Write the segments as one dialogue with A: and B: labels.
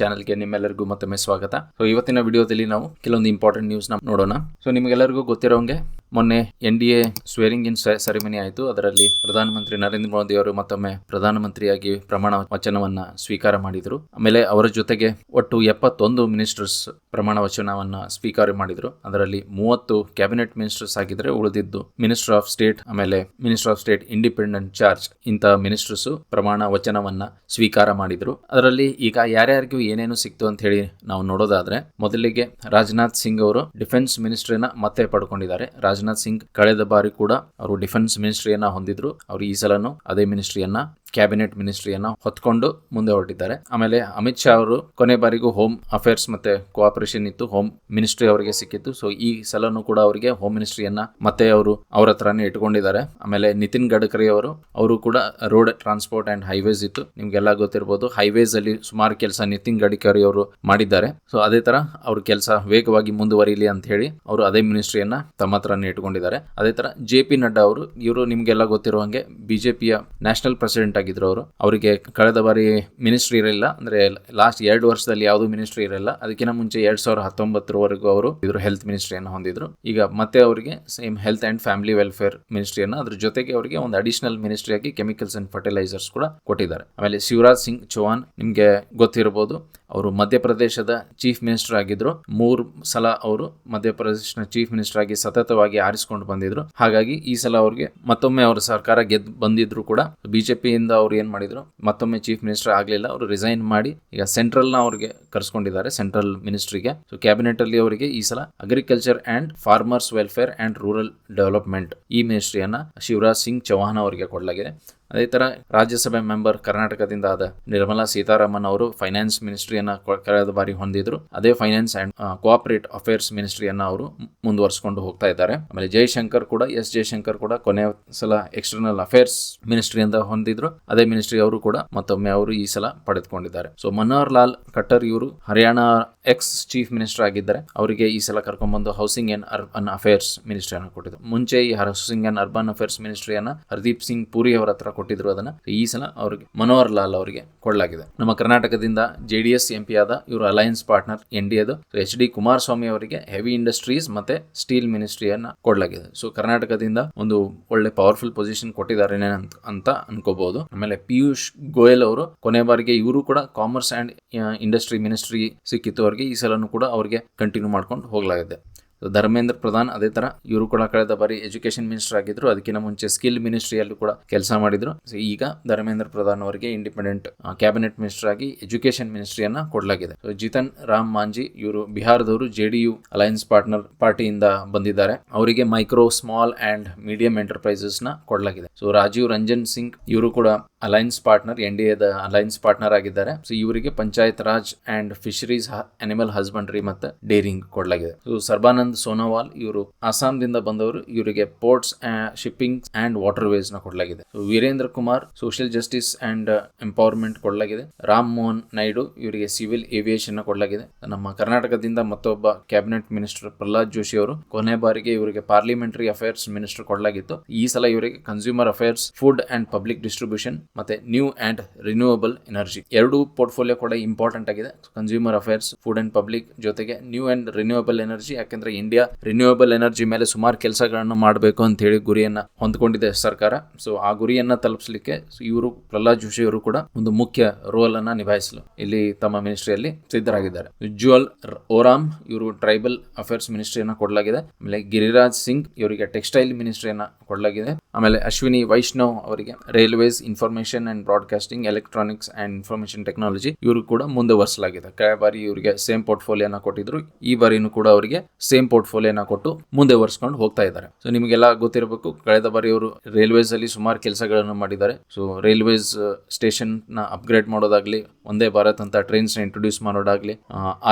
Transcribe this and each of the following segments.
A: ಚಾನಲ್ಗೆ ನಿಮ್ಮೆಲ್ಲರಿಗೂ ಮತ್ತೊಮ್ಮೆ ಸ್ವಾಗತ. ಸೊ ಇವತ್ತಿನ ವಿಡಿಯೋದಲ್ಲಿ ನಾವು ಕೆಲವೊಂದು ಇಂಪಾರ್ಟೆಂಟ್ ನ್ಯೂಸ್ ನ ನೋಡೋಣ. ಸೊ ನಿಮಗೆಲ್ಲರಿಗೂ ಗೊತ್ತಿರೋಂಗೆ ಮೊನ್ನೆ NDA ಸ್ವೇರಿಂಗ್ ಇನ್ ಸೆರೆಮನಿ ಆಯಿತು. ಅದರಲ್ಲಿ ಪ್ರಧಾನಮಂತ್ರಿ ನರೇಂದ್ರ ಮೋದಿ ಅವರು ಮತ್ತೊಮ್ಮೆ ಪ್ರಧಾನಮಂತ್ರಿಯಾಗಿ ಪ್ರಮಾಣ ವಚನವನ್ನ ಸ್ವೀಕಾರ ಮಾಡಿದರು. ಆಮೇಲೆ ಅವರ ಜೊತೆಗೆ ಒಟ್ಟು 71 ಮಿನಿಸ್ಟರ್ಸ್ ಪ್ರಮಾಣ ವಚನವನ್ನ ಸ್ವೀಕಾರ ಮಾಡಿದ್ರು. ಅದರಲ್ಲಿ 30 ಕ್ಯಾಬಿನೆಟ್ ಮಿನಿಸ್ಟರ್ಸ್ ಆಗಿದ್ರೆ ಉಳಿದಿದ್ದು ಮಿನಿಸ್ಟರ್ ಆಫ್ ಸ್ಟೇಟ್, ಆಮೇಲೆ minister of state independent charge ಇಂತ ಮಿನಿಸ್ಟರ್ಸ್ ಪ್ರಮಾಣ ವಚನವನ್ನ ಸ್ವೀಕಾರ ಮಾಡಿದ್ರು. ಅದರಲ್ಲಿ ಈಗ ಯಾರ್ಯಾರಿಗೂ ಏನೇನು ಸಿಕ್ತು ಅಂತ ಹೇಳಿ ನಾವು ನೋಡೋದಾದ್ರೆ, ಮೊದಲಿಗೆ ರಾಜನಾಥ್ ಸಿಂಗ್ ಅವರು ಡಿಫೆನ್ಸ್ ಮಿನಿಸ್ಟ್ರಿಯನ್ನ ಮತ್ತೆ ಪಡ್ಕೊಂಡಿದ್ದಾರೆ. ರಾಜನಾಥ್ ಸಿಂಗ್ ಕಳೆದ ಬಾರಿ ಕೂಡ ಅವರು ಡಿಫೆನ್ಸ್ ಮಿನಿಸ್ಟ್ರಿಯನ್ನ ಹೊಂದಿದ್ರು. ಅವರು ಈ ಸಲನು ಅದೇ ಮಿನಿಸ್ಟ್ರಿಯನ್ನ, ಕ್ಯಾಬಿನೆಟ್ ಮಿನಿಸ್ಟ್ರಿಯನ್ನ ಹೊತ್ಕೊಂಡು ಮುಂದೆ ಹೊರಟಿದ್ದಾರೆ. ಆಮೇಲೆ ಅಮಿತ್ ಶಾ ಅವರು ಕೊನೆ ಬಾರಿಗೂ ಹೋಮ್ ಅಫೇರ್ಸ್ ಮತ್ತೆ ಕೋಆಪರೇಷನ್ ಇತ್ತು, ಹೋಮ್ ಮಿನಿಸ್ಟ್ರಿ ಅವರಿಗೆ ಸಿಕ್ಕಿತ್ತು. ಸೊ ಈ ಸಲನು ಕೂಡ ಅವರಿಗೆ ಹೋಮ್ ಮಿನಿಸ್ಟ್ರಿಯನ್ನ ಮತ್ತೆ ಅವರು ಅವ್ರ ಹತ್ರನೇ ಇಟ್ಕೊಂಡಿದ್ದಾರೆ. ಆಮೇಲೆ ನಿತಿನ್ ಗಡ್ಕರಿ ಅವರು ಕೂಡ ರೋಡ್ ಟ್ರಾನ್ಸ್ಪೋರ್ಟ್ ಅಂಡ್ ಹೈವೇಸ್ ಇತ್ತು. ನಿಮ್ಗೆಲ್ಲ ಗೊತ್ತಿರಬಹುದು, ಹೈವೇಸ್ ಅಲ್ಲಿ ಸುಮಾರು ಕೆಲಸ ನಿತಿನ್ ಗಡ್ಕರಿ ಅವರು ಮಾಡಿದ್ದಾರೆ. ಸೊ ಅದೇ ತರ ಅವ್ರ ಕೆಲಸ ವೇಗವಾಗಿ ಮುಂದುವರಿಲಿ ಅಂತ ಹೇಳಿ ಅವರು ಅದೇ ಮಿನಿಸ್ಟ್ರಿಯನ್ನ ತಮ್ಮ ಹತ್ರನೇ ಇಟ್ಕೊಂಡಿದ್ದಾರೆ. ಅದೇ ತರ JP ನಡ್ಡಾ ಇವರು ನಿಮ್ಗೆಲ್ಲ ಗೊತ್ತಿರುವಂಗೆ ಬಿಜೆಪಿಯ ನ್ಯಾಷನಲ್ ಪ್ರೆಸಿಡೆಂಟ್ ಆಗಿದ್ರು. ಅವರಿಗೆ ಕಳೆದ ಬಾರಿ ಮಿನಿಸ್ಟ್ರಿ ಇರಲಿಲ್ಲ, ಅಂದ್ರೆ ಲಾಸ್ಟ್ 2 ವರ್ಷದಲ್ಲಿ ಯಾವುದು ಮಿನಿಸ್ಟ್ರಿ ಇರಲಿಲ್ಲ. ಅದಕ್ಕಿಂತ ಮುಂಚೆ 2019 ಅವರು ಇದ್ರ ಹೆಲ್ತ್ ಮಿನಿಸ್ಟ್ರಿಯನ್ನು ಹೊಂದಿದ್ರು. ಈಗ ಮತ್ತೆ ಅವರಿಗೆ same health and family welfare ಮಿನಿಸ್ಟ್ರಿಯನ್ನ, ಅದ್ರ ಜೊತೆಗೆ ಅವರಿಗೆ ಒಂದು ಅಡಿಷನಲ್ ಮಿನಿಸ್ಟ್ರಿ ಆಗಿ ಕೆಮಿಕಲ್ಸ್ ಅಂಡ್ ಫರ್ಟಿಲೈಸರ್ಸ್ ಕೂಡ ಕೊಟ್ಟಿದ್ದಾರೆ. ಆಮೇಲೆ ಶಿವರಾಜ್ ಸಿಂಗ್ ಚೌಹಾಣ್ ನಿಮ್ಗೆ ಗೊತ್ತಿರಬಹುದು, ಅವರು ಮಧ್ಯಪ್ರದೇಶದ ಚೀಫ್ ಮಿನಿಸ್ಟರ್ ಆಗಿದ್ರು. 3 ಸಲ ಅವರು ಮಧ್ಯಪ್ರದೇಶನ ಚೀಫ್ ಮಿನಿಸ್ಟರ್ ಆಗಿ ಸತತವಾಗಿ ಆರಿಸಿಕೊಂಡು ಬಂದಿದ್ರು. ಹಾಗಾಗಿ ಈ ಸಲ ಅವ್ರಿಗೆ ಮತ್ತೊಮ್ಮೆ ಅವರ ಸರ್ಕಾರ ಗೆದ್ದು ಬಂದಿದ್ರು ಕೂಡ ಬಿಜೆಪಿಯಿಂದ ಅವ್ರು ಏನ್ ಮಾಡಿದ್ರು, ಮತ್ತೊಮ್ಮೆ ಚೀಫ್ ಮಿನಿಸ್ಟರ್ ಆಗ್ಲಿಲ್ಲ. ಅವರು ರಿಸೈನ್ ಮಾಡಿ ಈಗ ಸೆಂಟ್ರಲ್ ನ ಅವ್ರಿಗೆ ಕರ್ಸ್ಕೊಂಡಿದ್ದಾರೆ, ಸೆಂಟ್ರಲ್ ಮಿನಿಸ್ಟ್ರಿಗೆ. ಸೊ ಕ್ಯಾಬಿನೆಟ್ ಅಲ್ಲಿ ಅವರಿಗೆ ಈ ಸಲ agriculture and farmers welfare and rural development ಈ ಮಿನಿಸ್ಟ್ರಿಯನ್ನ ಶಿವರಾಜ್ ಸಿಂಗ್ ಚೌಹಾಣ್ ಅವರಿಗೆ ಕೊಡಲಾಗಿದೆ. ಅದೇ ತರ ರಾಜ್ಯಸಭೆ ಮೆಂಬರ್ ಕರ್ನಾಟಕದಿಂದ ಆದ ನಿರ್ಮಲಾ ಸೀತಾರಾಮನ್ ಅವರು ಫೈನಾನ್ಸ್ ಮಿನಿಸ್ಟ್ರಿಯನ್ನ ಕಳೆದ ಬಾರಿ ಹೊಂದಿದ್ರು. ಅದೇ ಫೈನಾನ್ಸ್ ಅಂಡ್ ಕೋಆಪರೇಟ್ ಅಫೇರ್ಸ್ ಮಿನಿಸ್ಟ್ರಿಯನ್ನ ಅವರು ಮುಂದುವರಿಸಿಕೊಂಡು ಹೋಗ್ತಾ ಇದ್ದಾರೆ. ಆಮೇಲೆ ಜೈಶಂಕರ್ ಕೂಡ ಕೊನೆಯ ಸಲ ಎಕ್ಸ್ಟರ್ನಲ್ ಅಫೇರ್ಸ್ ಮಿನಿಸ್ಟ್ರಿಯಿಂದ ಹೊಂದಿದ್ರು. ಅದೇ ಮಿನಿಸ್ಟ್ರಿ ಅವರು ಕೂಡ ಮತ್ತೊಮ್ಮೆ ಅವರು ಈ ಸಲ ಪಡೆದುಕೊಂಡಿದ್ದಾರೆ. ಸೊ ಮನೋಹರ್ ಲಾಲ್ ಖಟ್ಟರ್ ಇವರು ಹರಿಯಾಣ ಎಕ್ಸ್ ಚೀಫ್ ಮಿನಿಸ್ಟರ್ ಆಗಿದ್ದಾರೆ. ಅವರಿಗೆ ಈ ಸಲ ಕರ್ಕೊಂಡ್ಬಂದು ಹೌಸಿಂಗ್ ಅಂಡ್ ಅರ್ಬನ್ ಅಫೇರ್ಸ್ ಮಿನಿಸ್ಟ್ರಿಯನ್ನ ಕೊಟ್ಟಿದ್ರು. ಮುಂಚೆ ಈ ಹೌಸಿಂಗ್ ಅಂಡ್ ಅರ್ಬನ್ ಅಫೇರ್ಸ್ ಮಿನಿಸ್ಟ್ರಿಯನ್ನ ಹರ್ದೀಪ್ ಸಿಂಗ್ ಪುರಿ ಅವರ ಹತ್ರ ಕೊಟ್ಟಿದ್ರು. ಅದನ್ನ ಈ ಸಲ ಅವರಿಗೆ ಮನೋಹರ್ ಲಾಲ್ ಅವರಿಗೆ ಕೊಡಲಾಗಿದೆ. ನಮ್ಮ ಕರ್ನಾಟಕದಿಂದ JDS MP ಆದ ಇವರು ಅಲಯನ್ಸ್ ಪಾರ್ಟ್ನರ್ NDAದು HD ಕುಮಾರಸ್ವಾಮಿ ಅವರಿಗೆ ಹೆವಿ ಇಂಡಸ್ಟ್ರೀಸ್ ಮತ್ತೆ ಸ್ಟೀಲ್ ಮಿನಿಸ್ಟ್ರಿಯನ್ನ ಕೊಡಲಾಗಿದೆ. ಸೊ ಕರ್ನಾಟಕದಿಂದ ಒಂದು ಒಳ್ಳೆ ಪವರ್ಫುಲ್ ಪೊಸಿಷನ್ ಕೊಟ್ಟಿದ್ದಾರೆ ಅಂತ ಅನ್ಕೋಬಹುದು. ಆಮೇಲೆ ಪಿಯೂಷ್ ಗೋಯಲ್ ಅವರು ಕೊನೆ ಬಾರಿಗೆ ಇವರು ಕೂಡ ಕಾಮರ್ಸ್ ಅಂಡ್ ಇಂಡಸ್ಟ್ರಿ ಮಿನಿಸ್ಟ್ರಿ ಸಿಕ್ಕಿತ್ತು ಅವರಿಗೆ. ಈ ಸಲನು ಕೂಡ ಅವರಿಗೆ ಕಂಟಿನ್ಯೂ ಮಾಡ್ಕೊಂಡು ಹೋಗಲಾಗಿದೆ. ಧರ್ಮೇಂದ್ರ ಪ್ರಧಾನ್ ಅದೇ ತರ ಇವರು ಕೂಡ ಕಳೆದ ಬಾರಿ ಎಜುಕೇಶನ್ ಮಿನಿಸ್ಟರ್ ಆಗಿದ್ರು. ಅದಕ್ಕಿಂತ ಮುಂಚೆ ಸ್ಕಿಲ್ ಮಿನಿಸ್ಟ್ರಿಯಲ್ಲೂ ಕೂಡ ಕೆಲಸ ಮಾಡಿದ್ರು. ಈಗ ಧರ್ಮೇಂದ್ರ ಪ್ರಧಾನ್ ಅವರಿಗೆ ಇಂಡಿಪೆಂಡೆಂಟ್ ಕ್ಯಾಬಿನೆಟ್ ಮಿನಿಸ್ಟರ್ ಆಗಿ ಎಜುಕೇಶನ್ ಮಿನಿಸ್ಟ್ರಿಯನ್ನ ಕೊಡಲಾಗಿದೆ. ಜಿತನ್ ರಾಮ್ ಮಾಂಜಿ ಇವರು ಬಿಹಾರದವರು JDU ಅಲಯನ್ಸ್ ಪಾರ್ಟ್ನರ್ ಪಾರ್ಟಿಯಿಂದ ಬಂದಿದ್ದಾರೆ. ಅವರಿಗೆ micro small and medium enterprises ನ ಕೊಡಲಾಗಿದೆ. ಸೊ ರಾಜೀವ್ ರಂಜನ್ ಸಿಂಗ್ ಇವರು ಕೂಡ ಅಲಯನ್ಸ್ ಪಾರ್ಟ್ನರ್ NDAದ ಅಲಯನ್ಸ್ ಪಾರ್ಟ್ನರ್ ಆಗಿದ್ದಾರೆ. ಸೊ ಇವರಿಗೆ Panchayat Raj and fisheries, animal husbandry ಮತ್ತೆ ಡೇರಿಂಗ್ ಕೊಡಲಾಗಿದೆ. ಸೊ ಸರ್ಬಾನಂದ್ ಸೋನೋವಾಲ್ ಇವರು ಅಸ್ಸಾಂದಿಂದ ಬಂದವರು, ಇವರಿಗೆ ports, shipping and waterways ನ ಕೊಡಲಾಗಿದೆ. Virendra Kumar social justice and empowerment ಕೊಡಲಾಗಿದೆ. ರಾಮ್ ಮೋಹನ್ ನಾಯ್ಡು ಇವರಿಗೆ ಸಿವಿಲ್ ಏವಿಯೇಷನ್ ನ ಕೊಡಲಾಗಿದೆ. ನಮ್ಮ ಕರ್ನಾಟಕದಿಂದ ಮತ್ತೊಬ್ಬ ಕ್ಯಾಬಿನೆಟ್ ಮಿನಿಸ್ಟರ್ ಪ್ರಹ್ಲಾದ್ ಜೋಶಿ ಅವರು ಕೊನೆ ಬಾರಿಗೆ ಇವರಿಗೆ ಪಾರ್ಲಿಮೆಂಟರಿ ಅಫೇರ್ಸ್ ಮಿನಿಸ್ಟರ್ ಕೊಡಲಾಗಿತ್ತು. ಈ ಸಲ ಇವರಿಗೆ consumer affairs, food and public distribution ಮತ್ತೆ ನ್ಯೂ ಅಂಡ್ ರಿನ್ಯೂಯಬಲ್ ಎನರ್ಜಿ ಎರಡು ಪೋರ್ಟ್ಫೋಲಿಯೋ ಕೂಡ ಇಂಪಾರ್ಟೆಂಟ್ ಆಗಿದೆ. Consumer affairs, food and public ಜೊತೆಗೆ ನ್ಯೂ ಅಂಡ್ ರಿನ್ಯೂಯಬಲ್ ಎನರ್ಜಿ. ಯಾಕಂದ್ರೆ ಇಂಡಿಯಾ ರಿನ್ಯೂಯಬಲ್ ಎನರ್ಜಿ ಮೇಲೆ ಸುಮಾರು ಕೆಲಸಗಳನ್ನು ಮಾಡಬೇಕು ಅಂತ ಹೇಳಿ ಗುರಿಯನ್ನ ಹೊಂದ್ಕೊಂಡಿದೆ ಸರ್ಕಾರ. ಸೊ ಆ ಗುರಿಯನ್ನ ತಲುಪಿಸಲಿಕ್ಕೆ ಇವರು ಪ್ರಹ್ಲಾದ್ ಜೋಶಿ ಅವರು ಕೂಡ ಒಂದು ಮುಖ್ಯ ರೋಲ್ ಅನ್ನ ನಿಭಾಯಿಸಲು ಇಲ್ಲಿ ತಮ್ಮ ಮಿನಿಸ್ಟ್ರಿಯಲ್ಲಿ ಸಿದ್ಧರಾಗಿದ್ದಾರೆ. ಉಜ್ವಲ್ ಓರಾಮ್ ಇವರು ಟ್ರೈಬಲ್ ಅಫೇರ್ಸ್ ಮಿನಿಸ್ಟ್ರಿಯನ್ನ ಕೊಡಲಾಗಿದೆ. ಆಮೇಲೆ ಗಿರಿರಾಜ್ ಸಿಂಗ್ ಇವರಿಗೆ ಟೆಕ್ಸ್ಟೈಲ್ ಮಿನಿಸ್ಟ್ರಿಯನ್ನ ಕೊಡಲಾಗಿದೆ. ಆಮೇಲೆ ಅಶ್ವಿನಿ ವೈಷ್ಣವ್ ಅವರಿಗೆ railways, information and broadcasting, electronics and information technology ಇವರು ಕೂಡ ಮುಂದುವರಿಸಲಾಗಿದೆ. ಕಳೆದ ಬಾರಿ ಇವರಿಗೆ ಸೇಮ್ ಪೋರ್ಟ್ಫೋಲಿಯೋನ ಕೊಟ್ಟಿದ್ರು. ಈ ಬಾರಿನೂ ಕೂಡ ಅವರಿಗೆ ಸೇಮ್ ಪೋರ್ಟ್ಫೋಲಿಯೋನ ಕೊಟ್ಟು ಮುಂದೆ ಒರೆಸ್ಕೊಂಡು ಹೋಗ್ತಾ ಇದ್ದಾರೆ. ಸೊ ನಿಮಗೆಲ್ಲ ಗೊತ್ತಿರಬೇಕು, ಕಳೆದ ಬಾರಿ ಅವರು ರೈಲ್ವೇಸ್ ಅಲ್ಲಿ ಸುಮಾರು ಕೆಲಸಗಳನ್ನು ಮಾಡಿದ್ದಾರೆ. ಸೊ ರೈಲ್ವೇಸ್ ಸ್ಟೇಷನ್ ನ ಅಪ್ಗ್ರೇಡ್ ಮಾಡೋದಾಗ್ಲಿ, ಒಂದೇ ಭಾರತ್ ಅಂತ ಟ್ರೈನ್ಸ್ ನ ಇಂಟ್ರೊಡ್ಯೂಸ್ ಮಾಡೋದಾಗ್ಲಿ,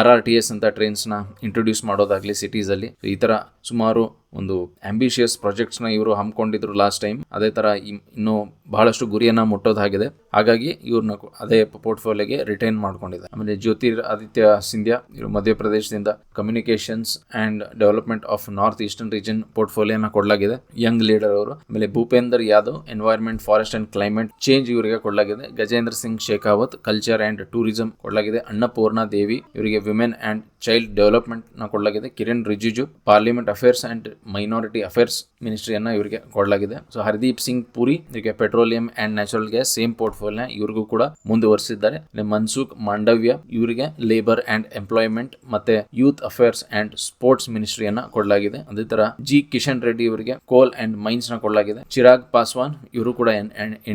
A: RRTS ಅಂತ ಟ್ರೈನ್ಸ್ ನ ಇಂಟ್ರೊಡ್ಯೂಸ್ ಮಾಡೋದಾಗ್ಲಿ ಸಿಟೀಸ್ ಅಲ್ಲಿ, ಈ ತರ ಸುಮಾರು ಒಂದು ಆಂಬಿಷಿಯಸ್ ಪ್ರಾಜೆಕ್ಟ್ಸ್ ನ ಇವರು ಹಮ್ಮಿಕೊಂಡಿದ್ರು ಲಾಸ್ಟ್ ಟೈಮ್. ಅದೇ ತರ ಇನ್ನೂ ಬಹಳಷ್ಟು ಗುರಿಯನ್ನ ಮುಟ್ಟೋದಾಗಿದೆ. ಹಾಗಾಗಿ ಇವ್ರನ್ನ ಅದೇ ಪೋರ್ಟ್ಫೋಲಿಯೋಗೆ ರಿಟೈನ್ ಮಾಡ್ಕೊಂಡಿದೆ. ಆಮೇಲೆ ಜ್ಯೋತಿರಾದಿತ್ಯ ಸಿಂಧ್ಯಾ ಇವರು ಮಧ್ಯಪ್ರದೇಶದಿಂದ communications and development of north eastern region ಪೋರ್ಟ್ಫೋಲಿಯೋನ ಕೊಡಲಾಗಿದೆ, ಯಂಗ್ ಲೀಡರ್ ಅವರು. ಆಮೇಲೆ Bhupender Yadav environment, forest and climate change ಇವರಿಗೆ ಕೊಡಲಾಗಿದೆ. Gajendra Singh Shekhawat culture and tourism ಕೊಡಲಾಗಿದೆ. ಅನ್ನಪೂರ್ಣ ದೇವಿ ಇವರಿಗೆ ವಿಮೆನ್ ಅಂಡ್ ಚೈಲ್ಡ್ ಡೆವಲಪ್ಮೆಂಟ್ ನ ಕೊಡಲಾಗಿದೆ. Kiren Rijiju parliament affairs and minority affairs ಮಿನಿಸ್ಟ್ರಿಯನ್ನ ಇವರಿಗೆ ಕೊಡಲಾಗಿದೆ. ಸೊ ಹರ್ದೀಪ್ ಸಿಂಗ್ ಪುರಿ ಇವರಿಗೆ petroleum and natural gas same portfolio ಇವರಿಗೂ ಕೂಡ ಮುಂದುವರಿಸಿದ್ದಾರೆ. ಮನ್ಸುಖ್ ಮಾಂಡವ್ಯ ಇವರಿಗೆ ಲೇಬರ್ ಅಂಡ್ ಎಂಪ್ಲಾಯ್ಮೆಂಟ್ ಮತ್ತೆ ಯೂತ್ ಅಫೇರ್ಸ್ ಅಂಡ್ ಸ್ಪೋರ್ಟ್ಸ್ ಮಿನಿಸ್ಟ್ರಿಯನ್ನ ಕೊಡಲಾಗಿದೆ. ಅದೇ ತರ ಜಿ ಕಿಶನ್ ರೆಡ್ಡಿ ಇವರಿಗೆ ಕೋಲ್ ಅಂಡ್ ಮೈನ್ಸ್ ನ ಕೊಡಲಾಗಿದೆ. ಚಿರಾಗ್ ಪಾಸ್ವಾನ್ ಇವರು ಕೂಡ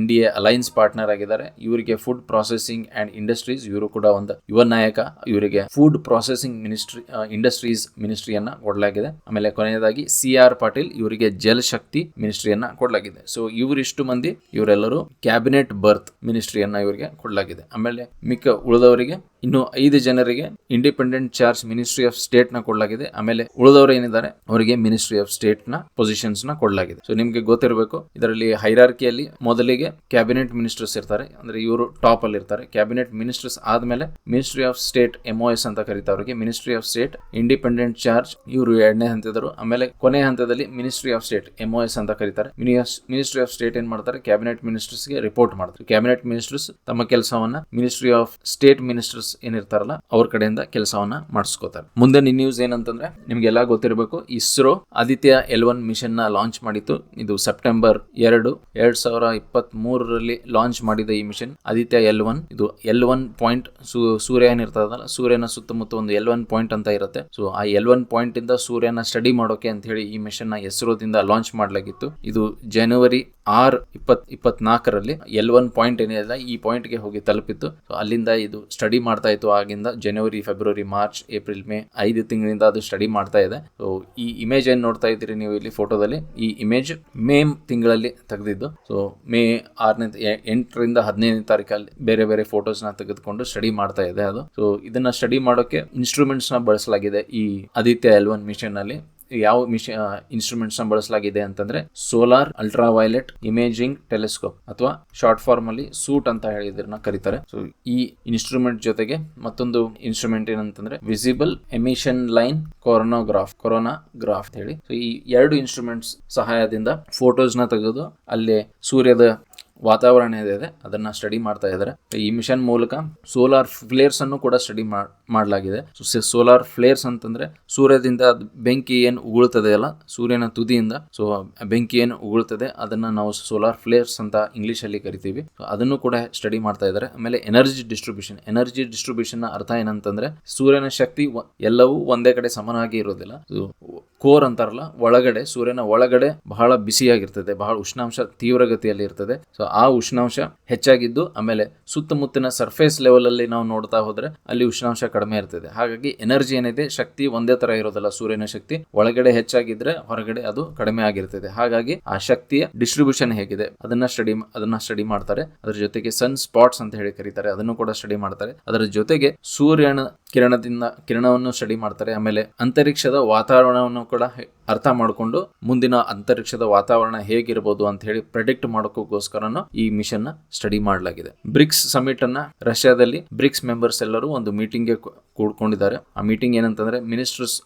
A: NDA ಅಲೈನ್ಸ್ ಪಾರ್ಟ್ನರ್ ಆಗಿದ್ದಾರೆ. ಇವರಿಗೆ ಫುಡ್ ಪ್ರಾಸೆಸಿಂಗ್ ಅಂಡ್ ಇಂಡಸ್ಟ್ರೀಸ್ ಇವರು ಕೂಡ ಒಂದು ಯುವ ನಾಯಕ, ಇವರಿಗೆ ಫುಡ್ ಪ್ರಾಸೆಸಿಂಗ್ ಇಂಡಸ್ಟ್ರೀಸ್ ಮಿನಿಸ್ಟ್ರಿಯನ್ನ ಕೊಡಲಾಗಿದೆ. ಆಮೇಲೆ ಕೊನೆಯದಾಗಿ CR ಪಾಟೀಲ್ ಇವರಿಗೆ ಜಲ್ ಶಕ್ತಿ ಮಿನಿಸ್ಟ್ರಿಯನ್ನ ಕೊಡಲಾಗಿದೆ. ಸೊ ಇವರಿಷ್ಟು ಮಂದಿ ಇವರೆಲ್ಲರೂ ಕ್ಯಾಬಿನೆಟ್ ಬರ್ತ್ ಮಿನಿಸ್ಟ್ರಿಯನ್ನ ಇವರಿಗೆ ಕೊಡಲಾಗಿದೆ. ಆಮೇಲೆ ಮಿಕ್ಕ ಉಳಿದವರಿಗೆ ಇನ್ನು 5 ಜನರಿಗೆ independent charge ministry of state ನ ಕೊಡಲಾಗಿದೆ. ಆಮೇಲೆ ಉಳಿದವರು ಏನಿದ್ದಾರೆ ಅವರಿಗೆ ಮಿನಿಸ್ಟ್ರಿ ಆಫ್ ಸ್ಟೇಟ್ ನ ಪೊಸಿಷನ್ಸ್ ನ ಕೊಡಲಾಗಿದೆ. ಸೊ ನಿಮ್ಗೆ ಗೊತ್ತಿರಬೇಕು, ಇದರಲ್ಲಿ ಹೈರಾರ್ಕಿಯಲ್ಲಿ ಮೊದಲಿಗೆ ಕ್ಯಾಬಿನೆಟ್ ಮಿನಿಸ್ಟರ್ಸ್ ಇರ್ತಾರೆ, ಅಂದ್ರೆ ಇವರು ಟಾಪ್ ಅಲ್ಲಿ ಇರ್ತಾರೆ. ಕ್ಯಾಬಿನೆಟ್ ಮಿನಿಸ್ಟರ್ಸ್ ಆದ್ಮೇಲೆ ಮಿನಿಸ್ಟ್ರಿ ಆಫ್ ಸ್ಟೇಟ್ MOS ಅಂತ ಕರೀತಾವ್ರಿಗೆ. Ministry of state independent charge ಇವರು 2ನೇ ಹಂತದರು. ಆಮೇಲೆ ಕೊನೆಯ ಹಂತದಲ್ಲಿ ಮಿನಿಸ್ಟ್ರಿ ಆಫ್ ಸ್ಟೇಟ್ MOS ಅಂತ ಕರೀತಾರೆ. ಮಿನಿಸ್ಟ್ರಿ ಆಫ್ ಸ್ಟೇಟ್ ಏನ್ ಮಾಡ್ತಾರೆ, ಕ್ಯಾಬಿನೆಟ್ ಮಿನಿಸ್ಟರ್ಸ್ ಗೆ ರಿಪೋರ್ಟ್ ಮಾಡ್ತಾರೆ. ಕ್ಯಾಬಿನೆಟ್ ಮಿನಿಸ್ಟರ್ಸ್ ತಮ್ಮ ಕೆಲಸವನ್ನ ಮಿನಿಸ್ಟ್ರಿ ಆಫ್ ಸ್ಟೇಟ್ ಮಿನಿಸ್ಟರ್ಸ್ ಏನಿರ್ತಾರಲ್ಲ ಅವ್ರ ಕಡೆಯಿಂದ ಕೆಲಸವನ್ನ ಮಾಡಿಸ್ಕೋತಾರೆ. ಮುಂದೆ ನ್ಯೂಸ್ ಏನಂತಂದ್ರೆ ನಿಮ್ಗೆಲ್ಲ ಗೊತ್ತಿರಬೇಕು, ಇಸ್ರೋ ಆದಿತ್ಯ L1 ಮಿಷನ್ ನ ಲಾಂಚ್ ಮಾಡಿತ್ತು. ಇದು ಸೆಪ್ಟೆಂಬರ್ 2, 2023 ಲಾಂಚ್ ಮಾಡಿದ ಈ ಮಿಷನ್ ಆದಿತ್ಯ L1. ಇದು L1 ಪಾಯಿಂಟ್ ಸೂರ್ಯ ಏನಿರ್ತದಲ್ಲ, ಸೂರ್ಯನ ಸುತ್ತಮುತ್ತ ಒಂದು L1 ಪಾಯಿಂಟ್ ಅಂತ ಇರುತ್ತೆ. ಸೊ ಆ L1 ಪಾಯಿಂಟ್ ಇಂದ ಸೂರ್ಯನ ಸ್ಟಡಿ ಮಾಡೋಕೆ ಅಂತ ಹೇಳಿ ಈ ಮಿಷನ್ ನ ಇಸ್ರೋದಿಂದ ಲಾಂಚ್ ಮಾಡಲಾಗಿತ್ತು. ಇದು ಜನವರಿ 6, 2024 L1 ಪಾಯಿಂಟ್ ಏನಿದೆ ಈ ಪಾಯಿಂಟ್ ಗೆ ಹೋಗಿ ತಲುಪಿತ್ತು. ಸೊ ಅಲ್ಲಿಂದ ಇದು ಸ್ಟಡಿ ಮಾಡ್ತಾ ಇತ್ತು. ಆಗಿಂದ ಜನವರಿ, ಫೆಬ್ರವರಿ, ಮಾರ್ಚ್, ಏಪ್ರಿಲ್, ಮೇ 5 ತಿಂಗಳಿಂದ ಅದು ಸ್ಟಡಿ ಮಾಡ್ತಾ ಇದೆ. ಸೊ ಈ ಇಮೇಜ್ ಏನ್ ನೋಡ್ತಾ ಇದ್ದೀರಿ ನೀವು ಇಲ್ಲಿ ಫೋಟೋದಲ್ಲಿ, ಈ ಇಮೇಜ್ ಮೇ ತಿಂಗಳಲ್ಲಿ ತೆಗೆದಿದ್ದು. ಸೊ ಮೇ 8ರಿಂದ 15ನೇ ತಾರೀಕಲ್ಲಿ ಬೇರೆ ಬೇರೆ ಫೋಟೋಸ್ ನ ತೆಗೆದುಕೊಂಡು ಸ್ಟಡಿ ಮಾಡ್ತಾ ಇದೆ ಅದು. ಸೊ ಇದನ್ನ ಸ್ಟಡಿ ಮಾಡೋಕೆ ಇನ್ಸ್ಟ್ರೂಮೆಂಟ್ಸ್ ನ ಬಳಸಲಾಗಿದೆ ಈ ಆದಿತ್ಯ L1 ಮಿಷನ್ ನಲ್ಲಿ. ಯಾವ ಇನ್ಸ್ಟ್ರೂಮೆಂಟ್ಸ್ ನ ಬಳಸಲಾಗಿದೆ ಅಂತಂದ್ರೆ ಸೋಲಾರ್ ಅಲ್ಟ್ರಾವೈಲೆಟ್ ಇಮೇಜಿಂಗ್ ಟೆಲಿಸ್ಕೋಪ್ ಅಥವಾ ಶಾರ್ಟ್ ಫಾರ್ಮ್ ಅಲ್ಲಿ ಸೂಟ್ ಅಂತ ಹೇಳಿ ಇದನ್ನ ಕರೀತಾರೆ. ಸೊ ಈ ಇನ್ಸ್ಟ್ರೂಮೆಂಟ್ ಜೊತೆಗೆ ಮತ್ತೊಂದು ಇನ್ಸ್ಟ್ರೂಮೆಂಟ್ ಏನಂತಂದ್ರೆ ವಿಸಿಬಲ್ ಎಮಿಷನ್ ಲೈನ್ ಕೊರೋನಾಗ್ರಾಫ್ ಹೇಳಿ. ಸೊ ಈ 2 ಇನ್ಸ್ಟ್ರೂಮೆಂಟ್ಸ್ ಸಹಾಯದಿಂದ ಫೋಟೋಸ್ ನ ತೆಗೆದು ಅಲ್ಲಿ ಸೂರ್ಯದ ವಾತಾವರಣ ಇದೆ ಅದನ್ನ ಸ್ಟಡಿ ಮಾಡ್ತಾ ಇದ್ದಾರೆ. ಈ ಮಿಷನ್ ಮೂಲಕ ಸೋಲಾರ್ ಫ್ಲೇರ್ಸ್ ಅನ್ನು ಕೂಡ ಸ್ಟಡಿ ಮಾಡಲಾಗಿದೆ. ಸೋಲಾರ್ ಫ್ಲೇರ್ಸ್ ಅಂತಂದ್ರೆ ಸೂರ್ಯದಿಂದ ಬೆಂಕಿ ಏನು ಉಗುಳ್ತದೆ ಅಲ್ಲ, ಸೂರ್ಯನ ತುದಿಯಿಂದ ಸೊ ಬೆಂಕಿ ಏನು ಉಗುಳ್ತದೆ ಅದನ್ನ ನಾವು ಸೋಲಾರ್ ಫ್ಲೇರ್ಸ್ ಅಂತ ಇಂಗ್ಲಿಷ್ ಅಲ್ಲಿ ಕರಿತೀವಿ. ಅದನ್ನು ಕೂಡ ಸ್ಟಡಿ ಮಾಡ್ತಾ ಇದ್ದಾರೆ. ಆಮೇಲೆ ಎನರ್ಜಿ ಡಿಸ್ಟ್ರಿಬ್ಯೂಷನ್ ನ ಅರ್ಥ ಏನಂತಂದ್ರೆ ಸೂರ್ಯನ ಶಕ್ತಿ ಎಲ್ಲವೂ ಒಂದೇ ಕಡೆ ಸಮನಾಗಿ ಇರೋದಿಲ್ಲ. ಕೋರ್ ಅಂತಾರಲ್ಲ, ಒಳಗಡೆ ಸೂರ್ಯನ ಒಳಗಡೆ ಬಹಳ ಬಿಸಿಯಾಗಿರ್ತದೆ, ಬಹಳ ಉಷ್ಣಾಂಶ ತೀವ್ರಗತಿಯಲ್ಲಿ ಇರ್ತದೆ. ಸೊ ಆ ಉಷ್ಣಾಂಶ ಹೆಚ್ಚಾಗಿದ್ದು ಆಮೇಲೆ ಸುತ್ತಮುತ್ತಿನ ಸರ್ಫೇಸ್ ಲೆವೆಲ್ ಅಲ್ಲಿ ನಾವು ನೋಡ್ತಾ ಹೋದ್ರೆ ಅಲ್ಲಿ ಉಷ್ಣಾಂಶ ಕಡಿಮೆ ಇರ್ತದೆ. ಹಾಗಾಗಿ ಎನರ್ಜಿ ಏನಿದೆ ಶಕ್ತಿ ಒಂದೇ ತರ ಇರೋದಿಲ್ಲ. ಸೂರ್ಯನ ಶಕ್ತಿ ಒಳಗಡೆ ಹೆಚ್ಚಾಗಿದ್ರೆ ಹೊರಗಡೆ ಅದು ಕಡಿಮೆ ಆಗಿರ್ತದೆ. ಹಾಗಾಗಿ ಆ ಶಕ್ತಿಯ ಡಿಸ್ಟ್ರಿಬ್ಯೂಷನ್ ಹೇಗಿದೆ ಅದನ್ನ ಸ್ಟಡಿ ಮಾಡ್ತಾರೆ. ಅದರ ಜೊತೆಗೆ ಸನ್ ಸ್ಪಾಟ್ಸ್ ಅಂತ ಹೇಳಿ ಕರೀತಾರೆ, ಅದನ್ನು ಕೂಡ ಸ್ಟಡಿ ಮಾಡ್ತಾರೆ. ಅದರ ಜೊತೆಗೆ ಸೂರ್ಯನ ಕಿರಣವನ್ನು ಸ್ಟಡಿ ಮಾಡ್ತಾರೆ. ಆಮೇಲೆ ಅಂತರಿಕ್ಷದ ವಾತಾವರಣವನ್ನು ಕೂಡ ಅರ್ಥ ಮಾಡಿಕೊಂಡು ಮುಂದಿನ ಅಂತರಿಕ್ಷದ ವಾತಾವರಣ ಹೇಗಿರಬಹುದು ಅಂತ ಹೇಳಿ ಪ್ರೆಡಿಕ್ಟ್ ಮಾಡೋಕ್ಕೋಸ್ಕರನು ಈ ಮಿಷನ್ ನ ಸ್ಟಡಿ ಮಾಡಲಾಗಿದೆ. ಬ್ರಿಕ್ಸ್ ಸಮಿಟ್ ಅನ್ನ ರಷ್ಯಾದಲ್ಲಿ ಬ್ರಿಕ್ಸ್ ಮೆಂಬರ್ಸ್ ಎಲ್ಲರೂ ಒಂದು ಮೀಟಿಂಗ್ ಗೆ ಕೂಡ್ಕೊಂಡಿದ್ದಾರೆ. ಆ ಮೀಟಿಂಗ್ ಏನಂತಂದ್ರೆ ಮಿನಿಸ್ಟರ್ಸ್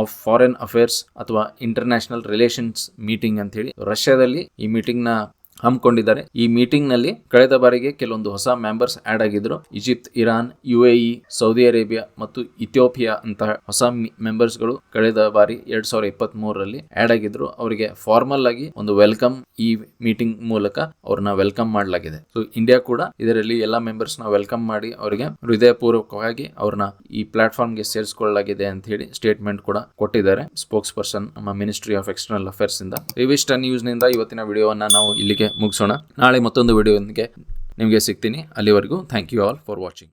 A: ಆಫ್ ಫಾರಿನ್ ಅಫೇರ್ಸ್ ಅಥವಾ ಇಂಟರ್ನ್ಯಾಷನಲ್ ರಿಲೇಷನ್ಸ್ ಮೀಟಿಂಗ್ ಅಂತ ಹೇಳಿ ರಷ್ಯಾದಲ್ಲಿ ಈ ಮೀಟಿಂಗ್ ನ ಹಮ್ಮಿಕೊಂಡಿದ್ದಾರೆ. ಈ ಮೀಟಿಂಗ್ ನಲ್ಲಿ ಕಳೆದ ಬಾರಿಗೆ ಕೆಲವೊಂದು ಹೊಸ ಮೆಂಬರ್ಸ್ ಆಡ್ ಆಗಿದ್ರು. Egypt, Iran, UAE, Saudi Arabia ಮತ್ತು ಇಥಿಯೋಪಿಯಾ ಅಂತ ಹೊಸ ಮೆಂಬರ್ಸ್ ಗಳು ಕಳೆದ ಬಾರಿ 2023 ಆಡ್ ಆಗಿದ್ರು. ಅವರಿಗೆ ಫಾರ್ಮಲ್ ಆಗಿ ಒಂದು ವೆಲ್ಕಮ್ ಈ ಮೀಟಿಂಗ್ ಮೂಲಕ ಅವ್ರನ್ನ ವೆಲ್ಕಮ್ ಮಾಡಲಾಗಿದೆ. ಸೊ ಇಂಡಿಯಾ ಕೂಡ ಇದರಲ್ಲಿ ಎಲ್ಲಾ ಮೆಂಬರ್ಸ್ ನ ವೆಲ್ಕಮ್ ಮಾಡಿ ಅವರಿಗೆ ಹೃದಯಪೂರ್ವಕವಾಗಿ ಅವ್ರನ್ನ ಈ ಪ್ಲಾಟ್ಫಾರ್ಮ್ ಗೆ ಸೇರಿಸಿಕೊಳ್ಳಲಾಗಿದೆ ಅಂತ ಹೇಳಿ ಸ್ಟೇಟ್ಮೆಂಟ್ ಕೂಡ ಕೊಟ್ಟಿದ್ದಾರೆ ಸ್ಪೋಕ್ಸ್ ಪರ್ಸನ್ ನಮ್ಮ ಮಿನಿಸ್ಟ್ರಿ ಆಫ್ ಎಕ್ಸ್ಟರ್ನಲ್ ಅಫೇರ್ಸ್ ಇಂದ. ಇವಿಷ್ಟ ನ್ಯೂಸ್ ನಿಂದ ಇವತ್ತಿನ ವಿಡಿಯೋವನ್ನ ನಾವು ಇಲ್ಲಿಗೆ ಮುಗಿಸೋಣ. ನಾಳೆ ಮತ್ತೊಂದು ವಿಡಿಯೋದೊಂದಿಗೆ ನಿಮಗೆ ಸಿಗ್ತೀನಿ. ಅಲ್ಲಿವರೆಗೂ thank you all for watching.